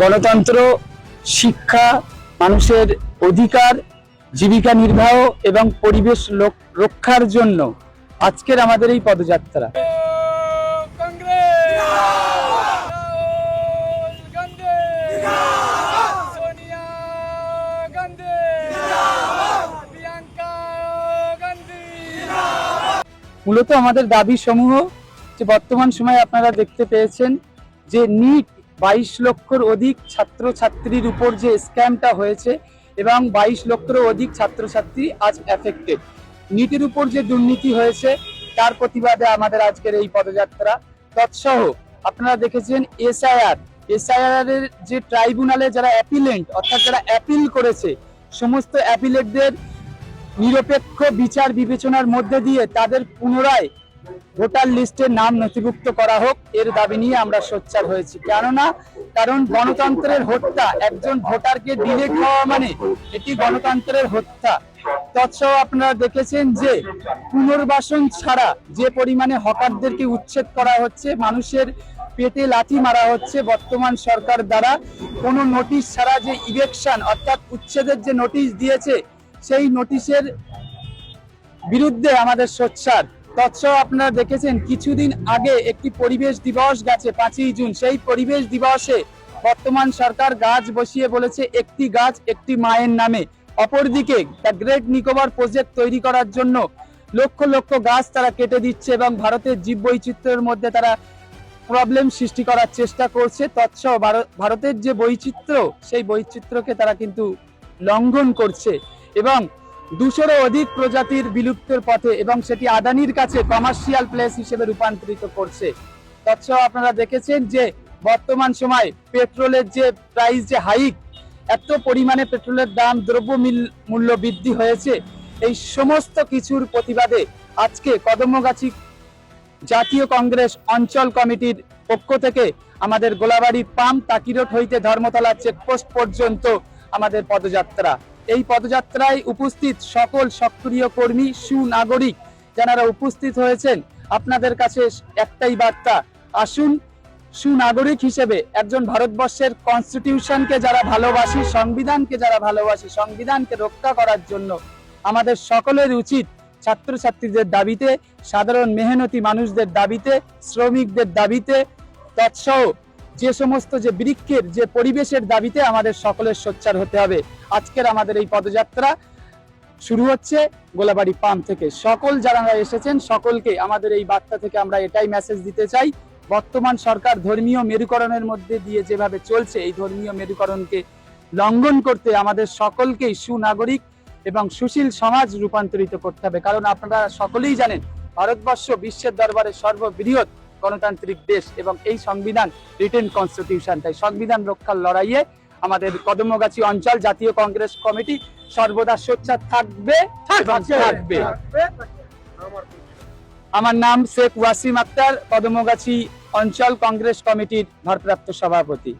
গণতন্ত্র, শিক্ষা, মানুষের অধিকার, জীবিকা নির্বাহ এবং পরিবেশ রক্ষার জন্য আজকের আমাদের এই পদযাত্রা। মূলত আমাদের দাবি সমূহ যে বর্তমান সময়ে আপনারা দেখতে পেয়েছেন যে নিট 22 লক্ষর অধিক ছাত্রছাত্রীর উপর যে স্ক্যামটা হয়েছে এবং 22 লক্ষেরও অধিক ছাত্রছাত্রী আজ এফেক্টেড। নিটের উপর যে দুর্নীতি হয়েছে তার প্রতিবাদে আমাদের আজকের এই পদযাত্রা। তৎসহ আপনারা দেখেছেন এসআইআর এর যে ট্রাইব্যুনালে যারা অ্যাপিলেন্ট অর্থাৎ যারা অ্যাপিল করেছে সমস্ত অ্যাপিলেটদের নিরপেক্ষ বিচার বিবেচনার মধ্যে দিয়ে তাদের পুনরায় ভোটার লিস্টে নাম নথিভুক্ত করা হোক, এর দাবি নিয়ে আমরা সোচ্চার হয়েছি। কারণ গণতন্ত্রের হত্যা, একজন ভোটারকে ডিরেক্ট হওয়া মানে এটি গণতন্ত্রের হত্যা। তৎসহ আপনারা দেখেছেন যে পুনর্বাসন ছাড়া যে পরিমাণে হকারদেরকে উচ্ছেদ করা হচ্ছে, মানুষের পেটে লাথি মারা হচ্ছে বর্তমান সরকার দ্বারা, কোনো নোটিশ ছাড়া যে ইভেকশন অর্থাৎ উচ্ছেদের যে নোটিশ দিয়েছে সেই নোটিশের বিরুদ্ধে আমাদের সোচ্চার। তৎসহ আপনারা দেখেছেন কিছুদিন আগে একটি পরিবেশ দিবস গেছে 5ই জুন, সেই পরিবেশ দিবসে বর্তমান সরকার গাছ বসিয়ে বলেছে একটি গাছ একটি মায়ের নামে। অপরদিকে দ্য গ্রেট নিকোবর প্রজেক্ট তৈরি করার জন্য লক্ষ লক্ষ গাছ তারা কেটে দিচ্ছে এবং ভারতের জীববৈচিত্র্যের মধ্যে তারা প্রবলেম সৃষ্টি করার চেষ্টা করছে। তৎসহ ভারতের যে বৈচিত্র্য সেই বৈচিত্র্যকে তারা কিন্তু লঙ্ঘন করছে এবং 200-এরও অধিক প্রজাতির বিলুপ্তের পথে এবং সেটি আদানির কাছে কমার্শিয়াল প্লেস হিসেবে রূপান্তরিত করছে। তৎসহ আপনারা দেখেছেন যে বর্তমান সময় পেট্রোলের যে প্রাইস যে হাইক, এত পরিমাণে পেট্রোলের দাম, দ্রব্য মূল্য বৃদ্ধি হয়েছে, এই সমস্ত কিছুর প্রতিবাদে আজকে কদমগাছি জাতীয় কংগ্রেস অঞ্চল কমিটির পক্ষ থেকে আমাদের গোলাবাড়ি পাম্প তাকিরোড হইতে ধর্মতলা চেকপোস্ট পর্যন্ত আমাদের পদযাত্রা। এই পদযাত্রায় উপস্থিত সকল সক্রিয় কর্মী, সুনাগরিক যারা উপস্থিত হয়েছেন, আপনাদের কাছে একটাই বার্তা, আসুন সুনাগরিক হিসেবে একজন ভারতবর্ষের কনস্টিটিউশনকে যারা ভালোবাসি, সংবিধানকে যারা ভালোবাসি, সংবিধানকে রক্ষা করার জন্য আমাদের সকলের উচিত ছাত্রছাত্রীদের দাবিতে, সাধারণ মেহনতি মানুষদের দাবিতে, শ্রমিকদের দাবিতে, তৎসহ যে সমস্ত যে বৃক্ষের যে পরিবেশের দাবিতে আমাদের সকলের সোচ্চার হতে হবে। আজকের আমাদের এই পদযাত্রা শুরু হচ্ছে গোলাবাড়ি পাম্প থেকে। সকল যারা এসেছেন সকলকে আমাদের এই বার্তা থেকে আমরা এটাই মেসেজ দিতে চাই, বর্তমান সরকার ধর্মীয় মেরুকরণের মধ্যে দিয়ে যেভাবে চলছে, এই ধর্মীয় মেরুকরণকে লঙ্ঘন করতে আমাদের সকলকেই সুনাগরিক এবং সুশীল সমাজ রূপান্তরিত করতে হবে। কারণ আপনারা সকলেই জানেন ভারতবর্ষ বিশ্বের দরবারে সর্ববৃহৎ গণতান্ত্রিক দেশ এবং এই সংবিধান রিটেন কনস্টিটিউশন, তাই সংবিধান রক্ষার লড়াইয়ে আমাদের কদমগাছি অঞ্চল জাতীয় কংগ্রেস কমিটি সর্বদা সোচ্চার থাকবে। আমার নাম শেখ ওয়াসিম আক্তার, কদমগাছি অঞ্চল কংগ্রেস কমিটির ভারপ্রাপ্ত সভাপতি।